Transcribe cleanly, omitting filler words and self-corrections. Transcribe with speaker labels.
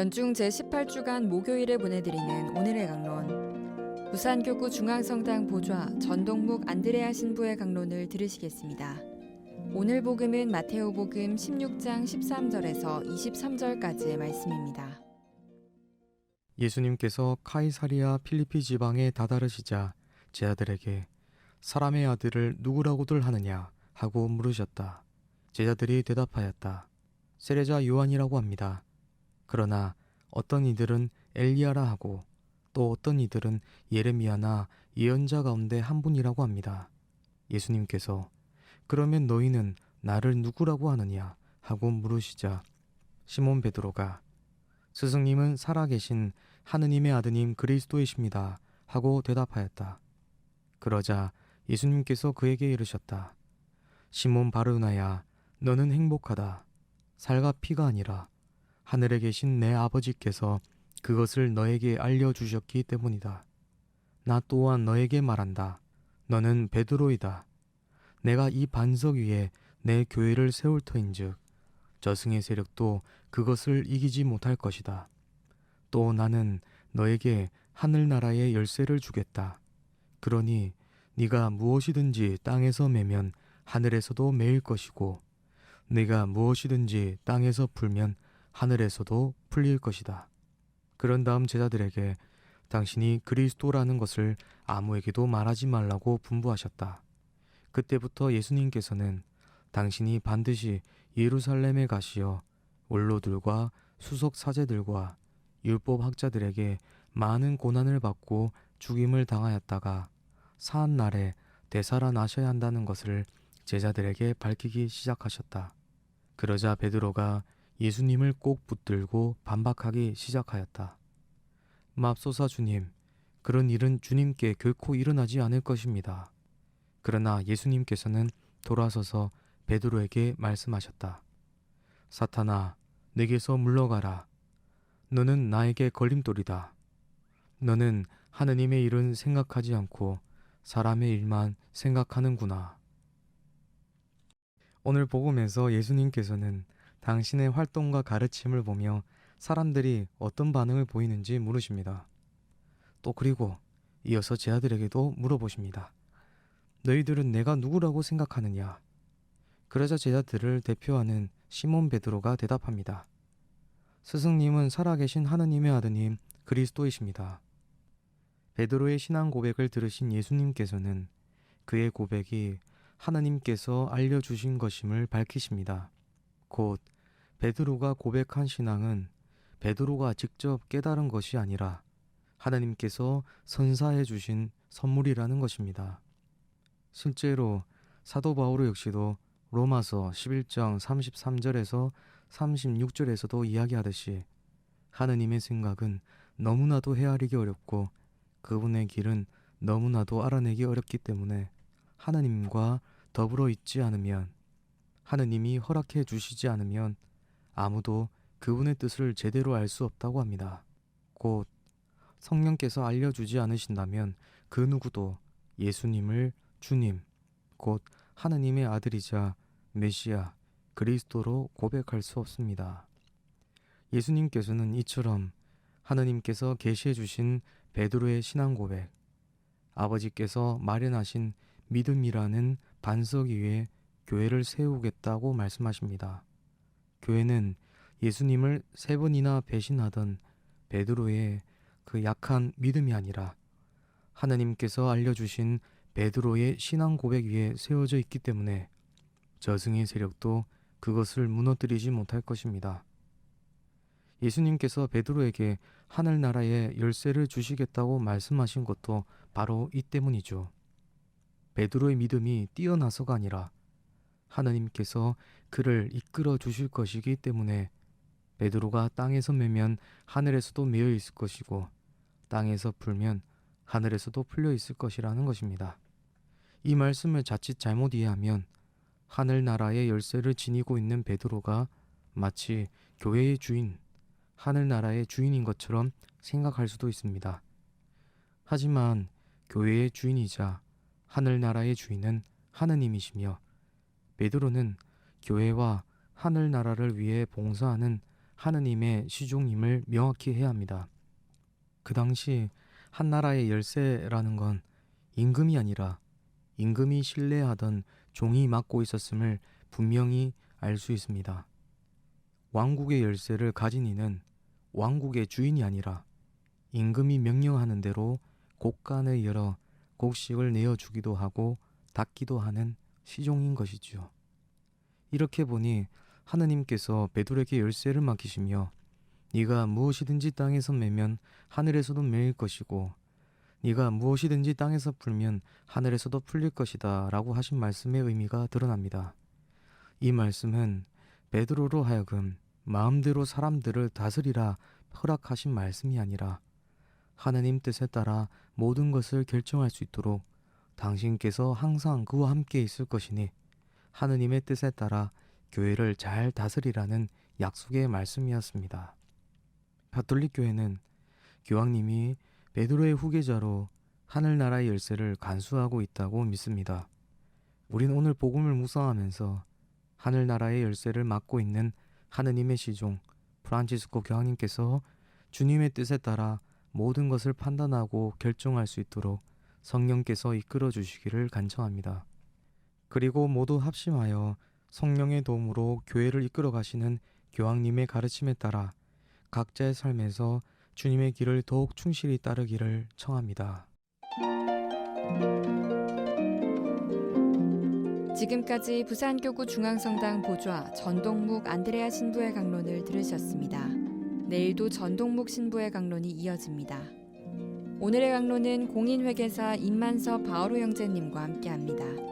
Speaker 1: 연중 제18주간 목요일에 보내드리는 오늘의 강론. 부산교구 중앙성당 보좌 전동묵 안드레아 신부의 강론을 들으시겠습니다. 오늘 복음은 마테오복음 16장 13절에서 23절까지의 말씀입니다.
Speaker 2: 예수님께서 카이사리아 필리피 지방에 다다르시자 제자들에게 사람의 아들을 누구라고들 하느냐 하고 물으셨다. 제자들이 대답하였다. 세례자 요한이라고 합니다. 그러나 어떤 이들은 엘리야라 하고 또 어떤 이들은 예레미야나 예언자 가운데 한 분이라고 합니다. 예수님께서 그러면 너희는 나를 누구라고 하느냐 하고 물으시자 시몬 베드로가 스승님은 살아계신 하느님의 아드님 그리스도이십니다 하고 대답하였다. 그러자 예수님께서 그에게 이르셨다. 시몬 바르나야, 너는 행복하다. 살과 피가 아니라 하늘에 계신 내 아버지께서 그것을 너에게 알려주셨기 때문이다. 나 또한 너에게 말한다. 너는 베드로이다. 내가 이 반석 위에 내 교회를 세울 터인즉 저승의 세력도 그것을 이기지 못할 것이다. 또 나는 너에게 하늘나라의 열쇠를 주겠다. 그러니 네가 무엇이든지 땅에서 매면 하늘에서도 매일 것이고 네가 무엇이든지 땅에서 풀면 하늘에서도 풀릴 것이다. 그런 다음 제자들에게 당신이 그리스도라는 것을 아무에게도 말하지 말라고 분부하셨다. 그때부터 예수님께서는 당신이 반드시 예루살렘에 가시어 원로들과 수석 사제들과 율법 학자들에게 많은 고난을 받고 죽임을 당하였다가 사한 날에 되살아나셔야 한다는 것을 제자들에게 밝히기 시작하셨다. 그러자 베드로가 예수님을 꼭 붙들고 반박하기 시작하였다. 맙소사 주님, 그런 일은 주님께 결코 일어나지 않을 것입니다. 그러나 예수님께서는 돌아서서 베드로에게 말씀하셨다. 사탄아, 내게서 물러가라. 너는 나에게 걸림돌이다. 너는 하느님의 일은 생각하지 않고 사람의 일만 생각하는구나. 오늘 복음에서 예수님께서는 당신의 활동과 가르침을 보며 사람들이 어떤 반응을 보이는지 물으십니다. 또 그리고 이어서 제자들에게도 물어보십니다. 너희들은 내가 누구라고 생각하느냐? 그러자 제자들을 대표하는 시몬 베드로가 대답합니다. 스승님은 살아계신 하느님의 아드님 그리스도이십니다. 베드로의 신앙 고백을 들으신 예수님께서는 그의 고백이 하나님께서 알려주신 것임을 밝히십니다. 곧 베드로가 고백한 신앙은 베드로가 직접 깨달은 것이 아니라 하나님께서 선사해 주신 선물이라는 것입니다. 실제로 사도 바오로 역시도 로마서 11장 33절에서 36절에서도 이야기하듯이 하느님의 생각은 너무나도 헤아리기 어렵고 그분의 길은 너무나도 알아내기 어렵기 때문에 하나님과 더불어 있지 않으면, 하느님이 허락해 주시지 않으면 아무도 그분의 뜻을 제대로 알 수 없다고 합니다. 곧 성령께서 알려주지 않으신다면 그 누구도 예수님을 주님, 곧 하느님의 아들이자 메시아, 그리스도로 고백할 수 없습니다. 예수님께서는 이처럼 하느님께서 계시해 주신 베드로의 신앙 고백, 아버지께서 마련하신 믿음이라는 반석 위에 교회를 세우겠다고 말씀하십니다. 교회는 예수님을 3번이나 배신하던 베드로의 그 약한 믿음이 아니라 하나님께서 알려주신 베드로의 신앙 고백 위에 세워져 있기 때문에 저승의 세력도 그것을 무너뜨리지 못할 것입니다. 예수님께서 베드로에게 하늘나라의 열쇠를 주시겠다고 말씀하신 것도 바로 이 때문이죠. 베드로의 믿음이 뛰어나서가 아니라 하나님께서 그를 이끌어 주실 것이기 때문에 베드로가 땅에서 매면 하늘에서도 매여 있을 것이고 땅에서 풀면 하늘에서도 풀려 있을 것이라는 것입니다. 이 말씀을 자칫 잘못 이해하면 하늘나라의 열쇠를 지니고 있는 베드로가 마치 교회의 주인, 하늘나라의 주인인 것처럼 생각할 수도 있습니다. 하지만 교회의 주인이자 하늘나라의 주인은 하느님이시며 베드로는 교회와 하늘나라를 위해 봉사하는 하느님의 시종임을 명확히 해야 합니다. 그 당시 한 나라의 열쇠라는 건 임금이 아니라 임금이 신뢰하던 종이 맡고 있었음을 분명히 알 수 있습니다. 왕국의 열쇠를 가진 이는 왕국의 주인이 아니라 임금이 명령하는 대로 곡간을 열어 곡식을 내어주기도 하고 닫기도 하는 시종인 것이지요. 이렇게 보니 하느님께서 베드로에게 열쇠를 맡기시며 네가 무엇이든지 땅에서 매면 하늘에서도 매일 것이고 네가 무엇이든지 땅에서 풀면 하늘에서도 풀릴 것이다 라고 하신 말씀의 의미가 드러납니다. 이 말씀은 베드로로 하여금 마음대로 사람들을 다스리라 허락하신 말씀이 아니라 하느님 뜻에 따라 모든 것을 결정할 수 있도록 당신께서 항상 그와 함께 있을 것이니 하느님의 뜻에 따라 교회를 잘 다스리라는 약속의 말씀이었습니다. 가톨릭 교회는 교황님이 베드로의 후계자로 하늘나라의 열쇠를 간수하고 있다고 믿습니다. 우린 오늘 복음을 묵상하면서 하늘나라의 열쇠를 맡고 있는 하느님의 시종 프란치스코 교황님께서 주님의 뜻에 따라 모든 것을 판단하고 결정할 수 있도록 성령께서 이끌어 주시기를 간청합니다. 그리고 모두 합심하여 성령의 도움으로 교회를 이끌어 가시는 교황님의 가르침에 따라 각자의 삶에서 주님의 길을 더욱 충실히 따르기를 청합니다.
Speaker 1: 지금까지 부산교구 중앙성당 보좌 전동묵 안드레아 신부의 강론을 들으셨습니다. 내일도 전동묵 신부의 강론이 이어집니다. 오늘의 강론은 공인회계사 임만섭 바오로 형제님과 함께합니다.